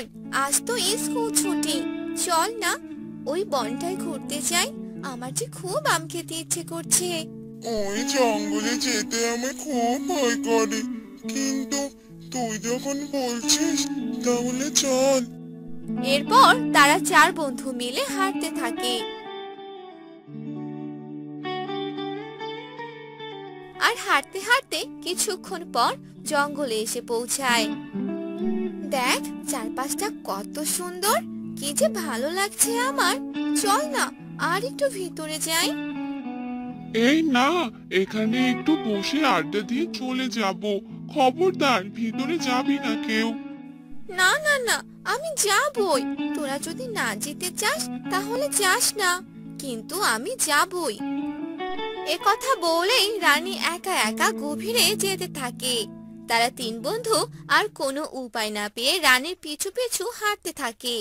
বোন, আজ তো স্কুল ছুটি, চল না ওই বনটায় ঘুরতে যাই। আমার যে খুব আম খেতে ইচ্ছে করছে। ওই জঙ্গলে যেতে আমার খুব ভয় করে, কিন্তু তুই যখন বলছিস তাহলে চল। এরপর তারা চার বন্ধু মিলে হাঁটতে থাকে। আর হাঁটতে হাঁটতে কিছুক্ষণ পর জঙ্গলে এসে পৌঁছায়। দেখ, চারপাশটা কত সুন্দর, কি যে ভালো লাগছে আমার। চল না আর একটু ভিতরে যাই। এই না, এখানে একটু বসে আড্ডা দিয়ে চলে যাব। খবরদার ভিতরে যাবি না কেউ। না না না, আমি যাবই। তোরা যদি না যেতে চাস তাহলে যাস না, কিন্তু আমি যাবই। এ কথা বলেই রানী একা একা গভীরে যেতে থাকে। তারা তিন বন্ধু আর কোনো উপায় না পেয়ে রানীর পিছু পিছু হাঁটতে থাকে।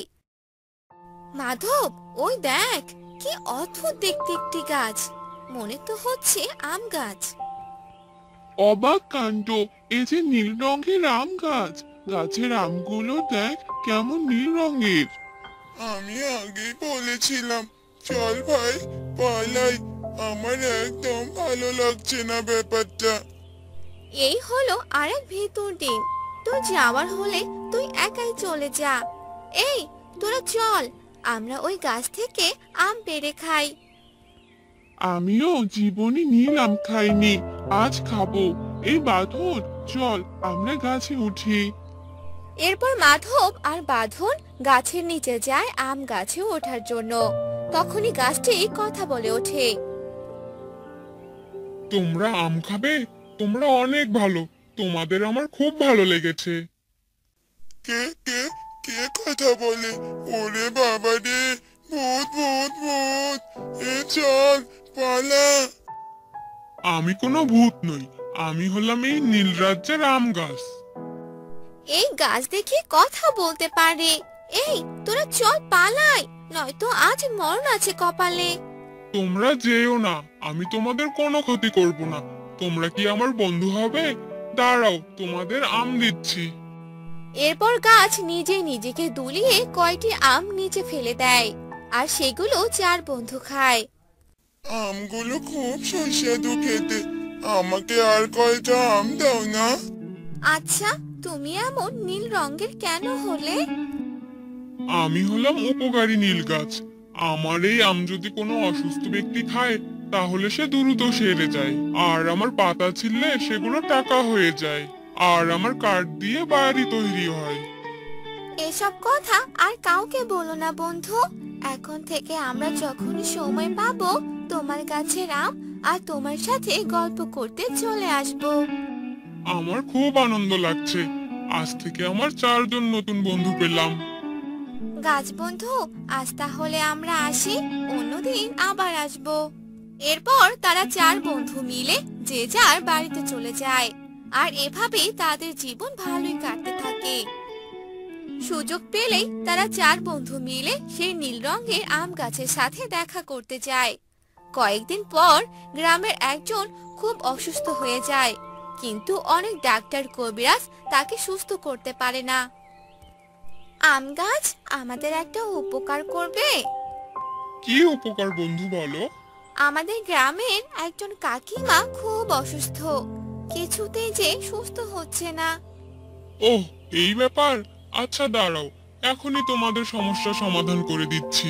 মাধব, ওই দেখ, কি অদ্ভুত দেখতে একটি গাছ। মনে তো হচ্ছে আম গাছ। অবাক কাণ্ড! এ যে নীল রঙের আম গাছ। গাছের আমগুলো দেখ কেমন নীল রঙের। আমি আগেই বলেছিলাম, চল ভাই পালাই। আমার একদম ভালো লাগছে না ব্যাপারটা। এই হলো আরেক ভিতর ডিম। তোর যাওয়ার হলে তুই একাই চলে যা। এই, তোরা চল, আমরা ওই গাছ থেকে আম পেড়ে খাই। আমিও জীবনে নীল আম খাইনি, আজ খাবো। এই বাঁধন, চল আমরা গাছে উঠি। এরপর মাধব আর বাঁধন গাছের নিচে যায় আম গাছে ওঠার জন্য। তখনই গাছটি কথা বলে ওঠে। তোমরা আম খাবে? তোমরা অনেক ভালো, তোমাদের আমার খুব ভালো লেগেছে। কে কে কে কথা বলে? ওরে বাবা রে, ভূত ভূত ভূত! চল পালা। আমি কোনো ভূত নই, আমি হলাম এই নীল রাজ্যের আম গাছ। এই গাছ দেখে কথা বলতে পারে। এই, তোরা চল পালাই, নয়তো আজ মরণ আছে কপালে। তোমরা যেও না, আমি তোমাদের কোনো ক্ষতি করব না। তোমরা কি আমার বন্ধু হবে? দাঁড়াও, তোমাদের আম দিচ্ছি। এরপর গাছ নিজে নিজেকে দুলিয়ে কয়টি আম নিচে ফেলে দেয়, আর সেগুলো চার বন্ধু খায়। আমগুলো খুব সুস্বাদু খেতে। আমাকে আর কয়টা আম দাও না। আচ্ছা, তুমি এমন নীল রঙের কেন হলে? আমি হলাম উপকারী নীল গাছ। আমার এই আম যদি কোনো অসুস্থ ব্যক্তি খায় তাহলে সে দ্রুত সেরে যায়, আর আমার পাতা ছিললে সেগুলো টাকা হয়ে যায়, আর আমার কাঠ দিয়ে বাড়ি তৈরি হয়। এসব কথা আর কাউকে বলো না বন্ধু। এখন থেকে আমরা যখনই সময় পাবো তোমার গাছের আম আর তোমার সাথে গল্প করতে চলে আসবো। আমার খুব আনন্দ লাগছে, আজ থেকে আমার চারজন নতুন বন্ধু পেলাম। গাছ বন্ধু, আজ তাহলে আমরা আসি, অন্যদিন আবার আসবো। এরপর তারা চার বন্ধু মিলে যে যার বাড়িতে চলে যায়। আর এভাবেই তাদের জীবন ভালোই কাটতে থাকে। সুযোগ পেলেই তারা চার বন্ধু মিলে সেই নীল রঙের আম গাছের সাথে দেখা করতে যায়। কয়েকদিন পর গ্রামের একজন খুব অসুস্থ হয়ে যায়, কিন্তু অনেক ডাক্তার কবিরাজ তাকে সুস্থ করতে পারে না। আম গাছ আমাদের একটা উপকার করবে? কি উপকার বন্ধু, বলো। আমাদের গ্রামের একজন কাকিমা খুব অসুস্থ, কিছুতেই যে সুস্থ হচ্ছে না। ওহ, এই ব্যাপার। আচ্ছা দাঁড়াও, এখনই তোমাদের সমস্যা সমাধান করে দিচ্ছি।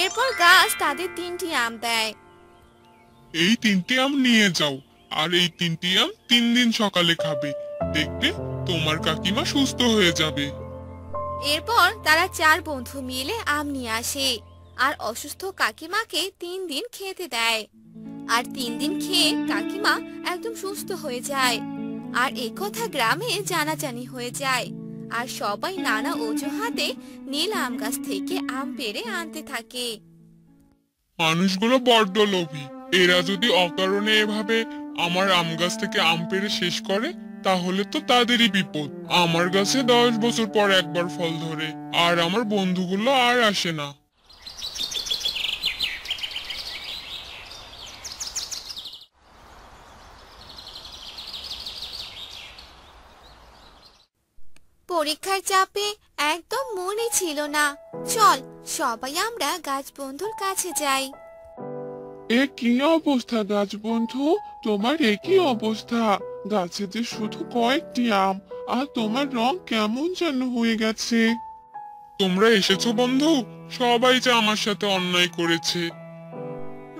এরপর গাছ তাদের তিনটি আম দেয়। এই তিনটি আম নিয়ে যাও, আর এই তিনটি আম 3 দিন সকালে খাবে। দেখবে তোমার কাকিমা সুস্থ হয়ে যাবে। এরপর তারা চার বন্ধু মিলে আম নিয়ে আসে, আর অসুস্থ কাকিমাকে 3 দিন খেতে দেয়। আর 3 দিন খেয়ে কাকিমা একদম সুস্থ হয়ে যায়। আর একথা গ্রামে জানাজানি হয়ে যায়, আর সবাই নানা অজুহাতে নীল আম গাছ থেকে আম পেড়ে আনতে থাকে। মানুষগুলো বড্ড লোভী। এরা যদি অকারণে এভাবে আমার আম গাছ থেকে আম পেড়ে শেষ করে তাহলে তো তাদেরই বিপদ। আমার গাছে 10 বছর পর একবার ফল ধরে, আর আমার বন্ধুগুলো আর আসে না। পরীক্ষার চাপে একদম মনে ছিল না। চল সবাই আমরা গাছ বন্ধুর কাছে যাই। এ কি অবস্থা গাছ বন্ধু, তোমার একই অবস্থা। গাছে যে শুধু কয়েকটি আম, আর তোমার রং কেমন যেন হয়ে গেছে। তোমরা এসেছো বন্ধু, সবাই যে আমার সাথে অন্যায় করেছে।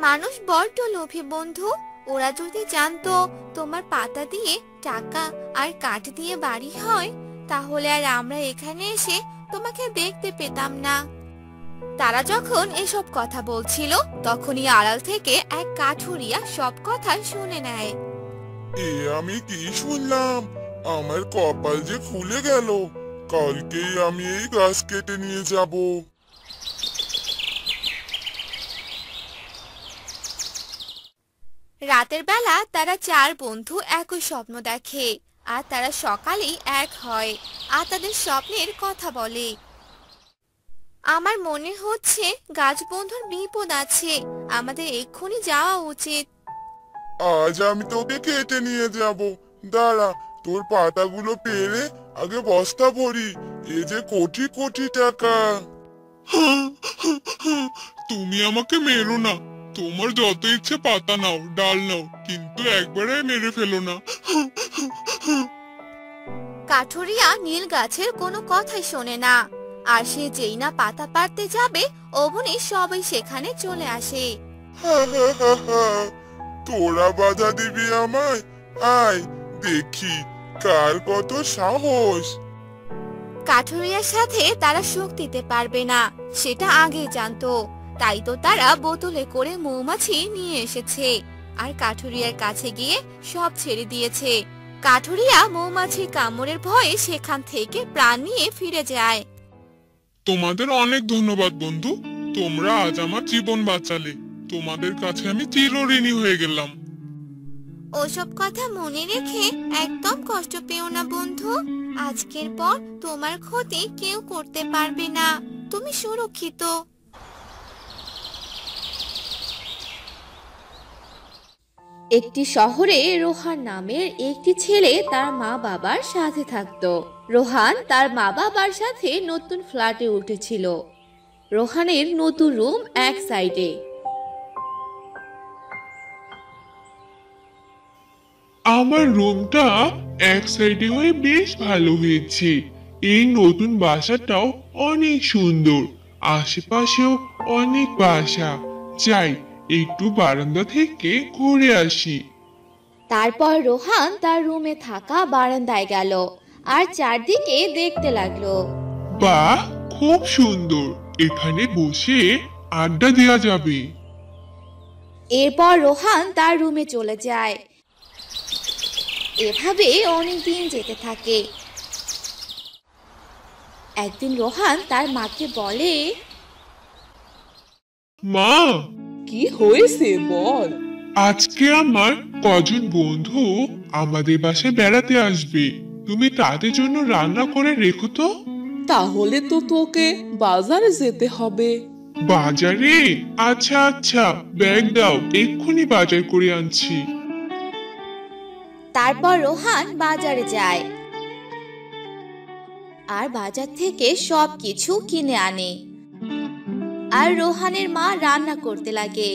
মানুষ বড্ড লোভী বন্ধু। ওরা যদি জানতো তোমার পাতা দিয়ে টাকা আর কাঠ দিয়ে বাড়ি হয়, তাহলে আর আমরা এখানে এসে তোমাকে দেখতে পেতাম না। তারা যখন এসব কথা বলছিল, তখনই আড়াল থেকে এক কাঠুরিয়া সব কথা শুনে নেয়। এ আমি কি শুনলাম? আমার কপাল যে খুলে গেল। কালকেই আমি এই গাছ কেটে নিয়ে যাব। রাতের বেলা তারা চার বন্ধু একই স্বপ্ন দেখে, আর তারা সকালেই এক হয় আর তাদের স্বপ্নের কথা বলে। আমার মনে হচ্ছে গাছ বন্ধুর বিপদ আছে, আমাদের এক্ষুনি যাওয়া উচিত। আজ আমি তোকে কেটে নিয়ে যাব। দাঁড়া, তোর পাতাগুলো পেরে আগে বস্তা ভরি। এ যে কোটি কোটি টাকা। তুমি আমাকে মেরো না। তোমার যত ইচ্ছে পাতা নাও, ডাল নাও, কিন্তু একবারে মেরে ফেলো না। কাঠুরিয়া নীল গাছের কোনো কথাই শোনে না, আর সে যেই না পাতা পাড়তে যাবে, অমনি সবাই সেখানে চলে আসে। তোরা বাধা দিবি আমায়? আয় দেখি কার কত সাহস। কাঠুরিয়ার সাথে তারা সুখ দিতে পারবে না, সেটা আগে জানতো। তাই তো তারা বোতলে করে মৌমাছি নিয়ে এসেছে, আর কাঠুরিয়ার কাছে গিয়ে সব ছেড়ে দিয়েছে। কাঠুরিয়া মৌমাছির কামড়ের ভয়ে সেখান থেকে প্রাণ নিয়ে ফিরে যায়। তোমাদের অনেক ধন্যবাদ বন্ধু, তোমরা আজ আমার জীবন বাঁচালে। তোমাদের কাছে আমি চিরঋণী হয়ে গেলাম। ওসব কথা মনে রেখে একদম কষ্ট পেও না বন্ধু। আজকের পর তোমার ক্ষতি কেউ করতে পারবে না, তুমি সুরক্ষিত। একটি শহরে রোহান নামের একটি ছেলে তার মা বাবার সাথে থাকতো। রোহান তার মা বাবার সাথে নতুন ফ্ল্যাটে উঠেছিল। রোহানের নতুন রুম এক সাইডে। আমার রুমটা এক সাইডে হয়ে বেশ ভালো হয়েছে। এই নতুন বাসাটাও অনেক সুন্দর, আশেপাশেও অনেক বাসা। যাই একটু বারান্দা থেকে ঘুরে আসি। তারপর রোহান তার রুমে থাকা বারান্দায় গেল আর চারদিকে দেখতে লাগলো। বাহ, খুব সুন্দর, এখানে বসে আড্ডা দেওয়া যাবে। এরপর রোহান তার রুমে চলে যায়। এভাবে অনেক দিন যেতে থাকে। একদিন রোহান তার মাকে বলে, মা, কি হয়েছে বল। আজকে আমার কজন বন্ধু আমাদের বাসায় বেড়াতে আসবে। তুমি তাদের জন্য রান্না করে রেখো তো। তাহলে তো তোকে বাজারে যেতে হবে। বাজারে? আচ্ছা আচ্ছা, ব্যাগ দাও, এক্ষুনি বাজার করে আনছি। তারপর রোহান বাজারে যায় আর বাজার থেকে সবকিছু কিনে আনে। আর রোহানের মা রান্না করতে লাগে।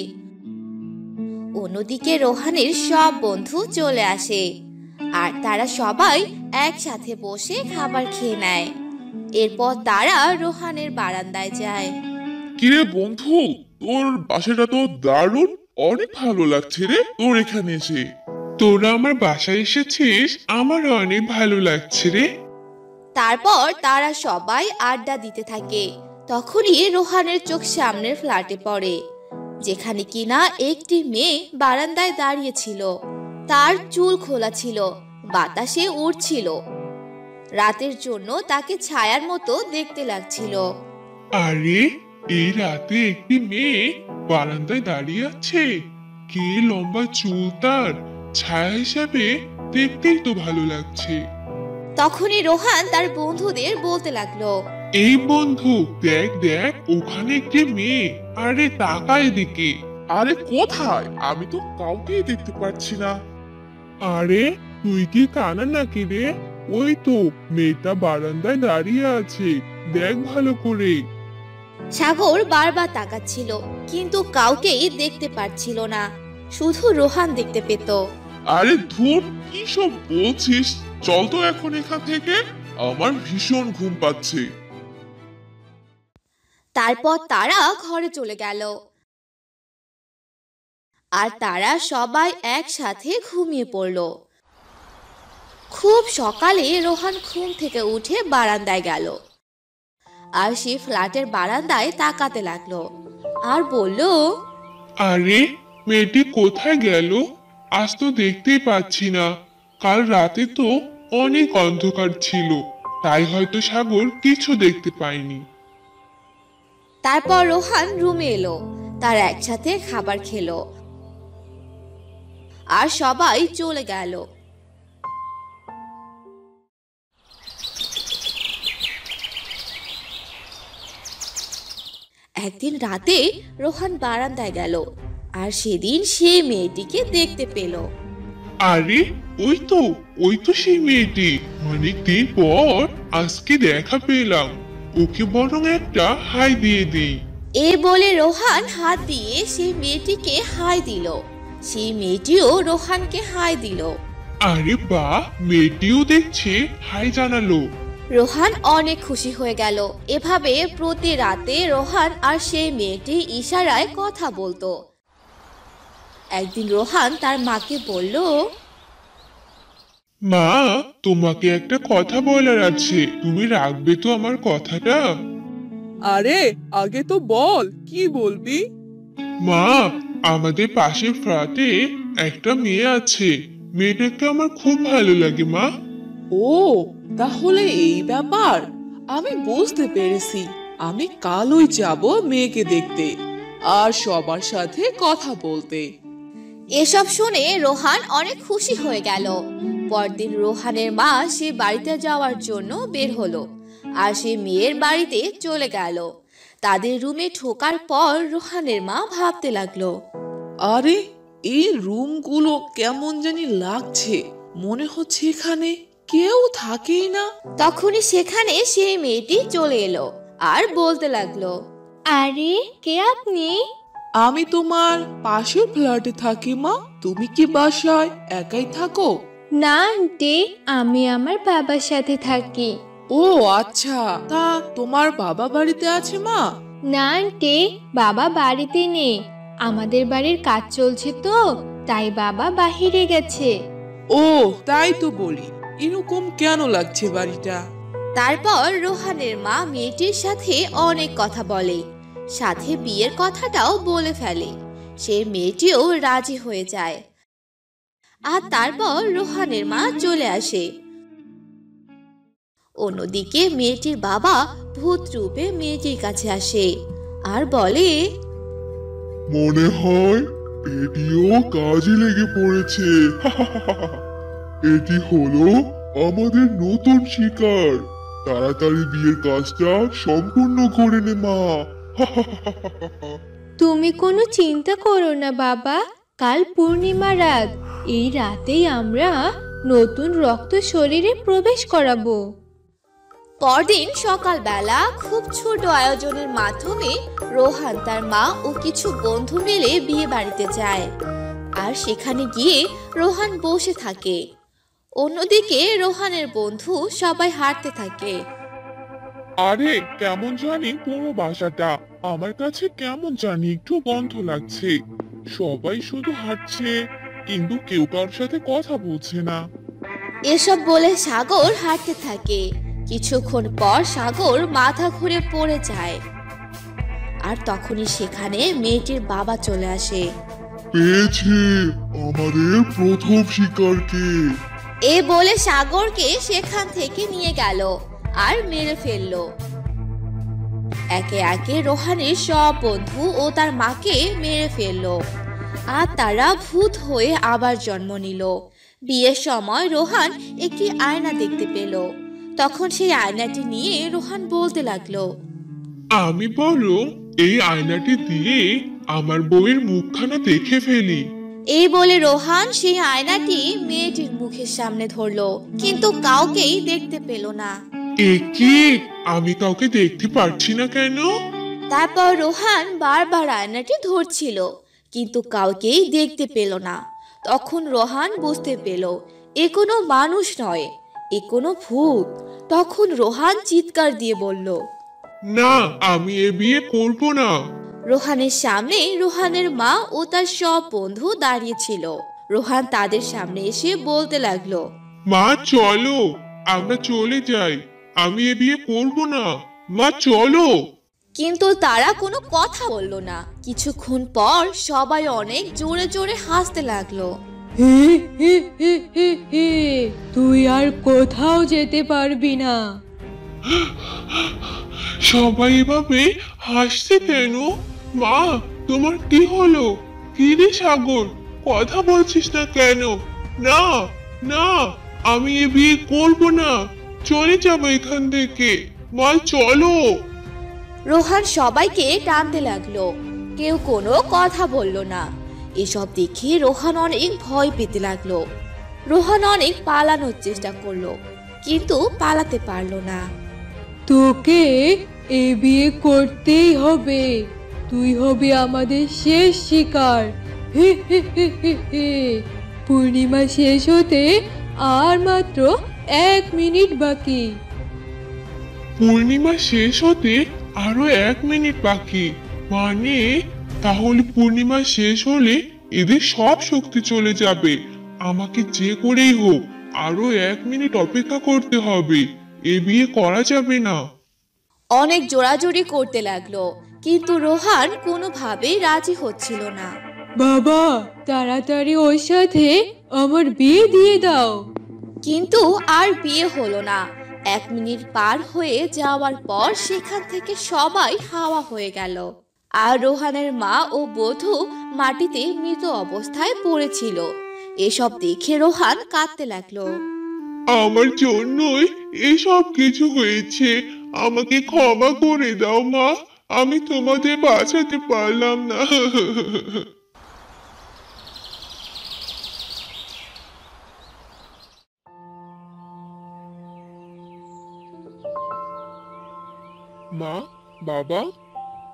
অন্যদিকে রোহানের সব বন্ধু চলে আসে আর তারা সবাই একসাথে বসে খাবার খেয়ে নেয়। এরপর তারা রোহানের বারান্দায় যায়। কিরে বন্ধু, তোর বাসাটা তো দারুণ, অনেক ভালো লাগছে রে তোর এখানে এসে। তোরা আমার বাসায় এসেছিস, আমার অনেক ভালো লাগছে রে। তারপর তারা সবাই আড্ডা দিতে থাকে। তখনই রোহানের চোখ সামনের ফ্ল্যাটে পড়ে, যেখানে কিনা একটি মেয়ে বারান্দায় দাঁড়িয়ে ছিল। তার চুল খোলা ছিল, বাতাসে উড়ছিল। রাতের জন্য তাকে ছায়ার মতো দেখতে লাগছিল। আরে, এই রাতে একটি মেয়ে বারান্দায় দাঁড়িয়ে আছে। কি লম্বা চুল তার, ছায়া হিসাবে দেখতেই তো ভালো লাগছে। তখনই রোহান তার বন্ধুদের বলতে লাগলো, এই বন্ধু, দেখ দেখ, ওখানে একটি মেয়ে। আরে তাকা এদিকে। আরে কোথায়? আমি তো কাউকেই দেখতে পাচ্ছি না। আরে তুই কি কানা নাকি রে? ওই তো মেয়েটা বারান্দায় দাঁড়িয়ে আছে, দেখ ভালো করে। সাগর বারবার তাকাচ্ছিল কিন্তু কাউকেই দেখতে পারছিল না, শুধু রোহান দেখতে পেত। আরে ধুর, কি সব বলছিস? চল তো এখন এখান থেকে, আমার ভীষণ ঘুম পাচ্ছে। তারপর তারা ঘরে চলে গেল আর তারা সবাই একসাথে ঘুমিয়ে পড়ল। খুব সকালে রোহান ঘুম থেকে উঠে বারান্দায় গেল আর সে ফ্ল্যাটের বারান্দায় তাকাতে লাগলো আর বলল, আরে মেয়েটি কোথায় গেল? আজ তো দেখতেই পাচ্ছি না। কাল রাতে তো অনেক অন্ধকার ছিল, তাই হয়তো সাগর কিছু দেখতে পায়নি। তারপর রোহান রুমে এলো, তারা একসাথে খাবার খেলো আর সবাই চলে গেল। একদিন রাতে রোহান বারান্দায় গেল আর সেদিন সেই মেয়েটিকে দেখতে পেল। আরে ওই তো সেই মেয়েটি, অনেকদিন পর আজকে দেখা পেলাম। ওকে বরং একটা হাই দিয়ে দিই। এ বলে রোহান হাত দিয়ে সেই মেয়েটিকে হাই দিল, সেই মেয়েটিও রোহানকে হাই দিল। আরে বাহ, মেয়েটিও দেখছে হাই জানালো। রোহান অনেক খুশি হয়ে গেল। এভাবে প্রতি রাতে রোহান আর সেই মেয়েটি ইশারায় কথা বলতো। একদিন রোহান তার মাকে বলল, মা, তোমাকে একটা কথা বলার আছে, তুমি রাখবে তো আমার কথাটা? আরে আগে তো বল, কি বলবি? মা, আমাদের পাশের ফ্ল্যাটে একটা মেয়ে আছে, মেয়েটাকে আমার খুব ভালো লাগে মা। ও, তাহলে এই ব্যাপার। আমি বুঝতে পেরেছি। আমি কালই যাব মেয়েকে দেখতে আর সবার সাথে কথা বলতে। এসব শুনে রোহান অনেক খুশি হয়ে গেল। পরদিন রোহানের মা সে বাড়িতে যাওয়ার জন্য বের হলো আর সে মেয়ের বাড়িতে চলে গেল। তাদের রুমে ঢোকার পর রোহানের মা ভাবতে লাগলো, আরে এই রুমগুলো কেমন জানি লাগছে, মনে হচ্ছে এখানে কেউ থাকেই না। তখনই সেখানে সেই মেয়েটি চলে এলো আর বলতে লাগলো, আরে কে আপনি? আমি তোমার পাশের ফ্ল্যাটে থাকি মা। তুমি কি বাসায় একাই থাকো? না আন্টি, আমি আমার বাবার সাথে থাকি। ও আচ্ছা, তা তোমার বাবা বাড়িতে আছে মা? না আন্টি, বাবা বাড়িতে নেই, আমাদের বাড়ির কাজ চলছে তো, তাই বাবা বাহিরে গেছে। ও তাই তো বলি, এরকম কেন লাগছে বাড়িটা। তারপর রোহানের মা মেয়েটির সাথে অনেক কথা বলে, সাথে বিয়ের কথাটাও বলে ফেলে। সে মেয়েটিও রাজি হয়ে যায় আর তারপর রোহানের মা চলে আসে। অন্যদিকে মেয়েটির বাবা ভূত রূপে মেয়েটির কাছে আসে আর বলে, মনে হয় এটিও কাজে লেগে পড়েছে। এটি হলো আমাদের নতুন শিকার। তাড়াতাড়ি বিয়ের কাজটা সম্পূর্ণ করে নে মা। তুমি কোনো চিন্তা করো না বাবা, কাল পূর্ণিমা রাত, এই রাতেই আমরা নতুন রক্ত শরীরে প্রবেশ করাবো। পরদিন সকালবেলা খুব ছোট আয়োজনের মাধ্যমে রোহান তার মা ও কিছু বন্ধু মিলে বিয়ে বাড়িতে যায় আর সেখানে গিয়ে রোহান বসে থাকে। অন্যদিকে রোহানের বন্ধু সবাই হাঁটতে থাকে। আরে কেমন জানি পুরো বাসাটা আমার কাছে কেমন জানি একটু বন্ধ লাগছে। সবাই শুধু হাঁটছে, কিন্তু কেউ কারোর সাথে কথা বলছে না। এসব বলে সাগর হাঁটতে থাকে। কিছুক্ষণ পর সাগর মাথা ঘুরে পড়ে যায় আর তখনই সেখানে মেয়েটির বাবা চলে আসে। পেয়েছি আমাদের প্রথম শিকারকে। এ বলে সাগরকে সেখান থেকে নিয়ে গেল আর মেরে ফেললো। একে একে রোহানের সব বন্ধু ও তার মাকে মেরে ফেললো আর তারা ভূত হয়ে আবার জন্ম নিল। বিয়ের সময় রোহান একটি আয়না দেখতে পেল। তখন সেই আয়নাটি নিয়ে রোহান বলতে লাগলো, আমি বলো এই আয়নাটি দিয়ে আমার বউয়ের মুখখানা দেখে ফেলি। এই বলে রোহান সেই আয়নাটি মেয়েটির মুখের সামনে ধরলো, কিন্তু কাউকেই দেখতে পেল না। এ কি, আমি কাউকে দেখতে পারছি না কেন? তারপর রোহান বারবার আয়নাটি ধরছিল, কিন্তু কাউকেই দেখতে পেল না। তখন রোহান বুঝতে পেল এ কোনো মানুষ নয়, এ কোনো ভূত। তখন রোহান চিৎকার দিয়ে বলল, না, আমি এ বিয়ে করব না। রোহানের সামনে রোহানের মা ও তার সব বন্ধু দাঁড়িয়ে ছিল। রোহান তাদের সামনে এসে বলতে লাগলো, মা চলো, আমরা চলে যাই, আমি এ বিয়ে করব না। মা চলো। কিন্তু তারা কোনো কথা বলল না। কিছুক্ষণ পর সবাই অনেক জোরে জোরে হাসতে লাগলো। হে হে হে হে হে, তুই আর কোথাও যেতে পারবি না। সবাই এভাবে হাসছে কেন? মা, তোমার কি হলো? কি রে সাগর, কথা বলছিস না কেন? না না, আমি এ বিয়ে করব না, চলে যাবো এখান থেকে। মা চলো। রোহান সবাইকে টানতে লাগলো, কেউ কোনো কথা বলল না। এসব দেখে রোহান অনেক ভয় পেতে লাগলো। রোহান অনেক পালানোর চেষ্টা করলো, কিন্তু পালাতে পারলো না। তোকে এ বিয়ে করতেই হবে, তুই হবি আমাদের শেষ শিকার। হে হে হে হে হে। পূর্ণিমা শেষ হতে আর মাত্র 1 মিনিট বাকি। পূর্ণিমা শেষ হতে আরো 1 মিনিট বাকি, মানে তাহলে পূর্ণিমা শেষ হলে এদের সব শক্তি চলে যাবে। আমাকে যে করেই হোক আরো 1 মিনিট অপেক্ষা করতে হবে, এ বিয়ে করা যাবে না। অনেক জোরাজোরি করতে লাগলো, কিন্তু রোহান কোনোভাবেই রাজি হচ্ছিল না। বাবা, তাড়াতাড়ি ওর সাথে আমার বিয়ে দিয়ে দাও। কিন্তু আর বিয়ে হলো না। 1 মিনিট পার হয়ে যাওয়ার পর সেখান থেকে সবাই হাওয়া হয়ে গেল, আর রোহানের মা ও বধূ মাটিতে মৃত অবস্থায় পড়েছিল। এসব দেখে রোহান কাঁদতে লাগলো। আমার জন্যই এসব কিছু হয়েছে, আমাকে ক্ষমা করে দাও মা, আমি তোমাদের বাঁচাতে পারলাম না। মা, বাবা,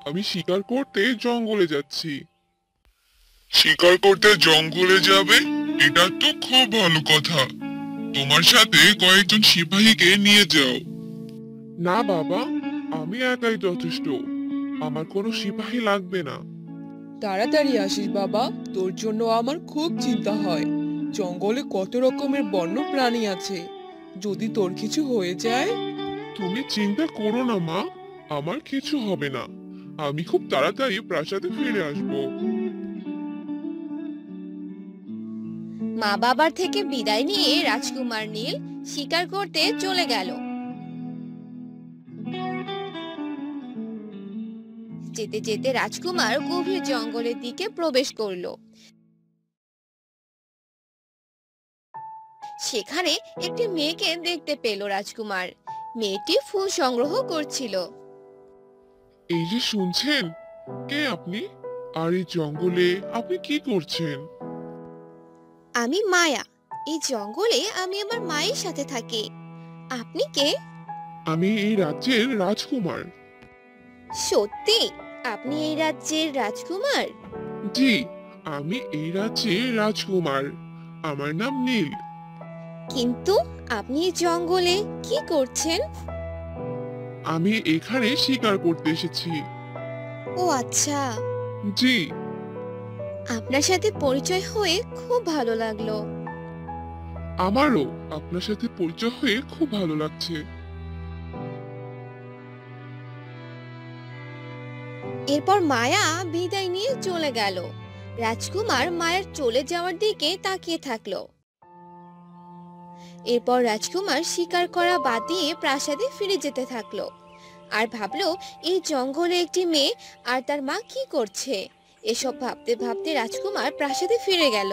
আমি শিকার করতে জঙ্গলে যাচ্ছি। শিকার করতে জঙ্গলে যাবে? এটা তো খুব ভালো কথা। তোমার সাথে কয়েকজন সিপাহীকে নিয়ে যাও। না বাবা, আমি একাই যথেষ্ট, আমার কোনো সিপাহী লাগবে না। তাড়াতাড়ি আসিস বাবা, তোর জন্য আমার খুব চিন্তা হয়। জঙ্গলে কত রকমের বন্য প্রাণী আছে, যদি তোর কিছু হয়ে যায়। তুমি চিন্তা করো না মা, আমার কিছু হবে না, আমি খুব তাড়াতাড়ি প্রাসাদে ফিরে আসবো। মা বাবার থেকে বিদায় নিয়ে রাজকুমার নীল শিকার করতে চলে গেল। যেতে যেতে রাজকুমার গভীর জঙ্গলের দিকে প্রবেশ করলো। সেখানে একটি মেয়েকে দেখতে পেল রাজকুমার। মেয়েটি ফুল সংগ্রহ করছিল। এই যে শুনছেন, কে আপনি? আর এই জঙ্গলে আপনি কি করছেন? আমি মায়া, এই জঙ্গলে আমি আমার মায়ের সাথে থাকি। আপনি কে? আমি এই রাজ্যের রাজকুমার। সত্যি আপনি এই রাজ্যের রাজকুমার? জি, আমি এই রাজ্যের রাজকুমার, আমার নাম নীল। কিন্তু আপনি এই জঙ্গলে কি করছেন? আমি এখানে শিকার করতে এসেছি। ও আচ্ছা, জি। আপনার সাথে পরিচয় হয়ে খুব ভালো লাগলো। আমারও আপনার সাথে পরিচয় হয়ে খুব ভালো লাগছে। এরপর মায়া বিদায় নিয়ে চলে গেল। রাজকুমার মায়ের চলে যাওয়ার দিকে তাকিয়ে থাকলো। এরপর রাজকুমার শিকার করা বাদ দিয়ে প্রাসাদে ফিরে যেতে থাকলো, আর ভাবলো এই জঙ্গলে একটি মেয়ে আর তার মা কি করছে। এসব ভাবতে ভাবতে রাজকুমার প্রাসাদে ফিরে গেল।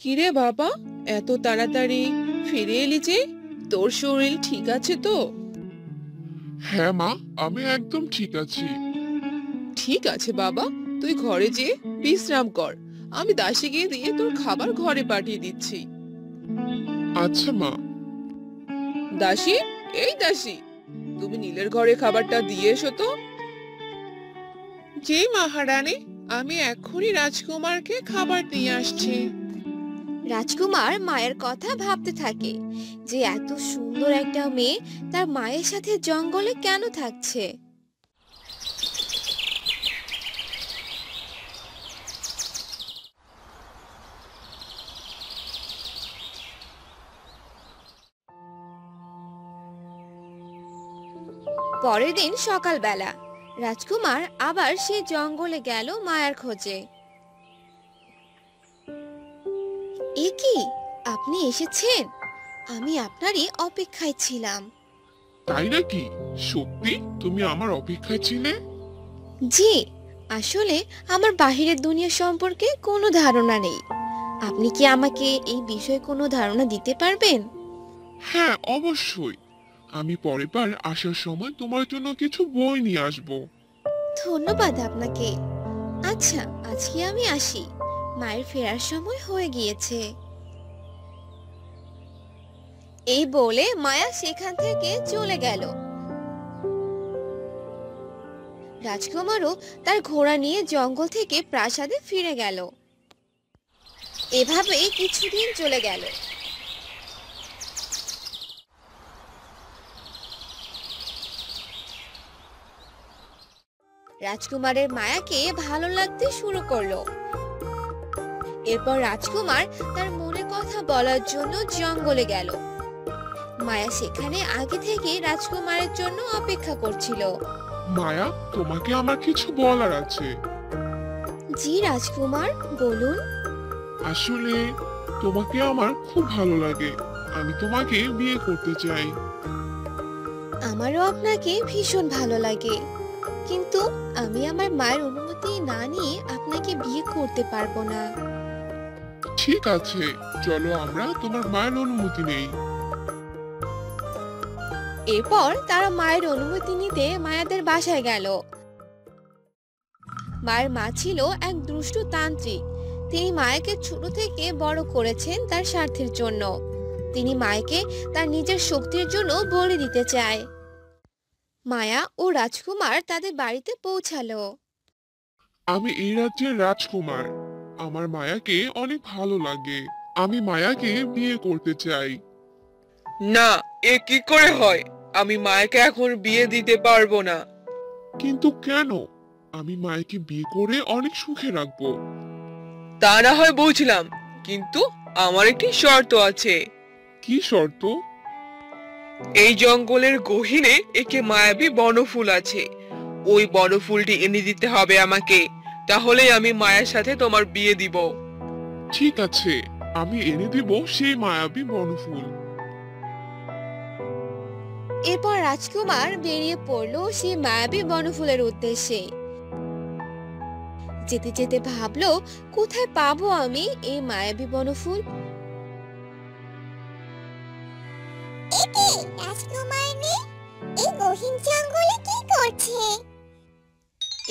কিরে বাবা, এত তাড়াতাড়ি ফিরে এলি যে? তোর শরীর ঠিক আছে তো? হ্যাঁ মা, আমি একদম ঠিক আছি। ঠিক আছে বাবা, তুই ঘরে যেয়ে বিশ্রাম কর, আমি দাসীকে দিয়ে তোর খাবার ঘরে পাঠিয়ে দিচ্ছি। আচ্ছা মা। দাসী, এই দাসী, তুমি নীলের ঘরে খাবারটা দিয়ে এসো তো। জি মহারানী, আমি এক্ষুনি রাজকুমারকে খাবার দিয়ে আসছি। রাজকুমার মায়ের কথা ভাবতে থাকে যে এত সুন্দর একটা মেয়ে তার মায়ের সাথে জঙ্গলে কেন থাকছে। পরের দিন সকালবেলা রাজকুমার আবার সেই জঙ্গলে গেল মায়ের খোঁজে। এ কি, আপনি এসেছেন? আমি আপনারই অপেক্ষায় ছিলাম। তাই নাকি? সত্যি তুমি আমার অপেক্ষায় ছিলে? জি, আসলে আমার বাহিরের দুনিয়া সম্পর্কে কোনো ধারণা নেই। আপনি কি আমাকে এই বিষয়ে কোনো ধারণা দিতে পারবেন? হ্যাঁ, অবশ্যই। আমি পরের বার আসার সময় তোমার জন্য কিছু বই নিয়ে আসবো। ধন্যবাদ আপনাকে। আচ্ছা, আজকে আমি আসি, মায়ের ফেরার সময় হয়ে গিয়েছে। এই বলে মায়া সেখান থেকে চলে গেল। রাজকুমারও তার ঘোড়া নিয়ে জঙ্গল থেকে প্রাসাদে ফিরে গেল। এভাবেই কিছুদিন চলে গেল। রাজকুমারের মায়াকে ভালো লাগতে শুরু করলো। এরপর রাজকুমার তার মনের কথা বলার জন্য জঙ্গলে গেল। মায়া সেখানে আগে থেকে রাজকুমারের জন্য অপেক্ষা করছিল। মায়া, তোমাকে আমার কিছু বলার আছে। জি রাজকুমার, বলুন। আসলে তোমাকে আমার খুব ভালো লাগে। আমি তোমাকে বিয়ে করতে চাই। আমারও আপনাকে ভীষণ ভালো লাগে, কিন্তু আমি আমার মায়ের অনুমতি না নিয়ে আপনাকে বিয়ে করতে পারবো না। ঠিক আছে, চলো আমরা তোমার মায়ের অনুমতি নেই। এরপর তারা মায়ের অনুমতি নিতে মায়াদের বাসায় গেল। মায়ের মা ছিল এক দুষ্ট তান্ত্রিক। তিনি মায়াকে ছোট থেকে বড় করেছেন তার স্বার্থের জন্য। তিনি মায়াকে তার নিজের শক্তির জন্য বলি দিতে চায়। মায়া ও রাজকুমার তাদের বাড়িতে পৌঁছালো। আমি এই রাজ্যের রাজকুমার। আমার মায়াকে অনেক ভালো লাগে। আমি মায়াকে বিয়ে করতে চাই। না, এ কি করে হয়? আমি মায়াকে এখন বিয়ে দিতে পারবো না। কিন্তু কেন? আমি মায়াকে বিয়ে করে অনেক সুখে রাখবো। তা না হয় বুঝলাম, কিন্তু আমার একটি শর্ত আছে। কি শর্ত? এই জঙ্গলের গহীনে একটি মায়াবী বনফুল আছে। ওই বনফুলটি এনে দিতে হবে আমাকে, তাহলেই আমি মায়ের সাথে তোমার বিয়ে দিব। ঠিক আছে, আমি এনে দেব সেই মায়াবী বনফুল। এরপর রাজকুমার বেরিয়ে পড়লো সেই মায়াবী বনফুলের উদ্দেশ্যে। যেতে যেতে ভাবলো, কোথায় পাবো আমি এই মায়াবী বনফুল?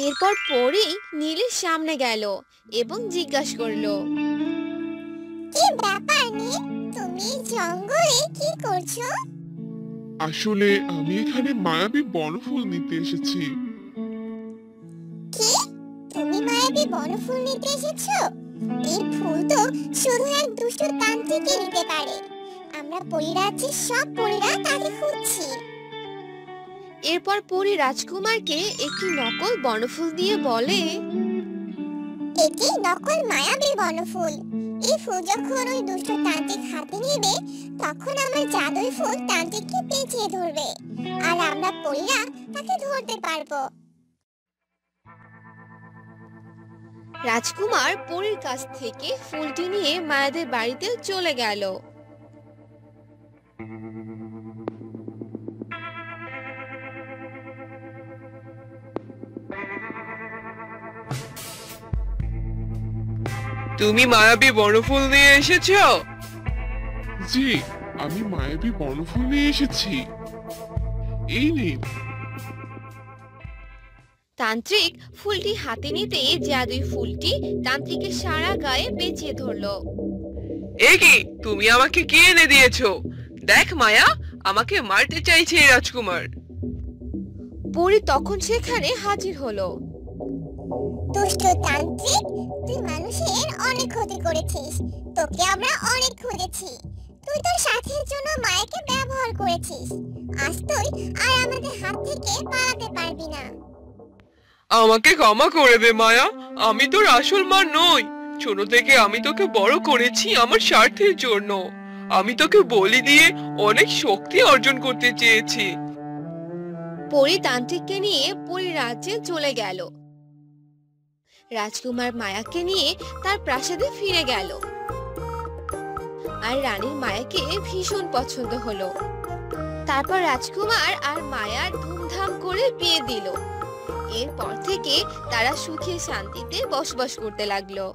এরপর পরি নীলের সামনে গেল এবং জিজ্ঞাসা করলো, কি ব্যাপার নীল, তুমি জঙ্গলে কি করছো? আসলে আমি এখানে মায়াবী বনফুল নিতে এসেছি। কি, তুমি মায়াবী বনফুল নিতে এসেছো? এই ফুল তো শুধু এক দুষ্ট তান্ত্রিকই নিতে পারে। আমরা পরিরাজ্যের সব পরিরা তাকে খুঁজছি। এরপর পরি রাজকুমারকে একটি নকল বনফুল দিয়ে বলে, এটি নকল মায়াবী বনফুল। এই ফুল যখন ওই দুষ্ট তান্ত্রিক হাতে নেবে, তখন আমার জাদুই ফুল তান্ত্রিককে পেঁচিয়ে ধরবে, আর আমরা পরিরা তাকে ধরতে পারবো। রাজকুমার পরীর কাছ থেকে ফুলটি নিয়ে মায়াদের বাড়িতে চলে গেল। তুমি মায়াবী বনফুল নিয়ে এসেছো? জি, আমি মায়াবী বনফুল নিয়ে এসেছি। এই নিন। তান্ত্রিক ফুলটি হাতে নিতে জাদুই ফুলটি তান্ত্রিকের সারা গায়ে পেঁচিয়ে ধরলো। এ কি, তুমি আমাকে কি এনে দিয়েছো? দেখ মায়া, আমাকে মারতে চাইছে এই রাজকুমার। পরী তখন সেখানে হাজির হলো। দুষ্ট তান্ত্রিক, তুই মানুষের অনেক ক্ষতি করেছিস। তোকে আমরা অনেক খুঁজেছি। তুই তোর সাথীর জন্য মায়াকে ব্যবহার করেছিস। আজ তুই আর আমাদের হাত থেকে পালাতে পারবি না। আমাকে ক্ষমা করে দে মায়া, আমি তোর আসল মা নই। ছোট থেকে আমি তোকে বড় করেছি আমার স্বার্থের জন্য। আমি তোকে বলি দিয়ে অনেক শক্তি অর্জন করতে চেয়েছি। পরী তান্ত্রিককে নিয়ে পরী রাজ্যে চলে গেল। রাজকুমার মায়াকে নিয়ে তার প্রাসাদে ফিরে গেল। আর রানীর মায়াকে ভীষণ পছন্দ হলো। তারপর রাজকুমার আর মায়ার ধুমধাম করে বিয়ে দিল। এরপর থেকে তারা সুখে শান্তিতে বসবাস করতে লাগলো।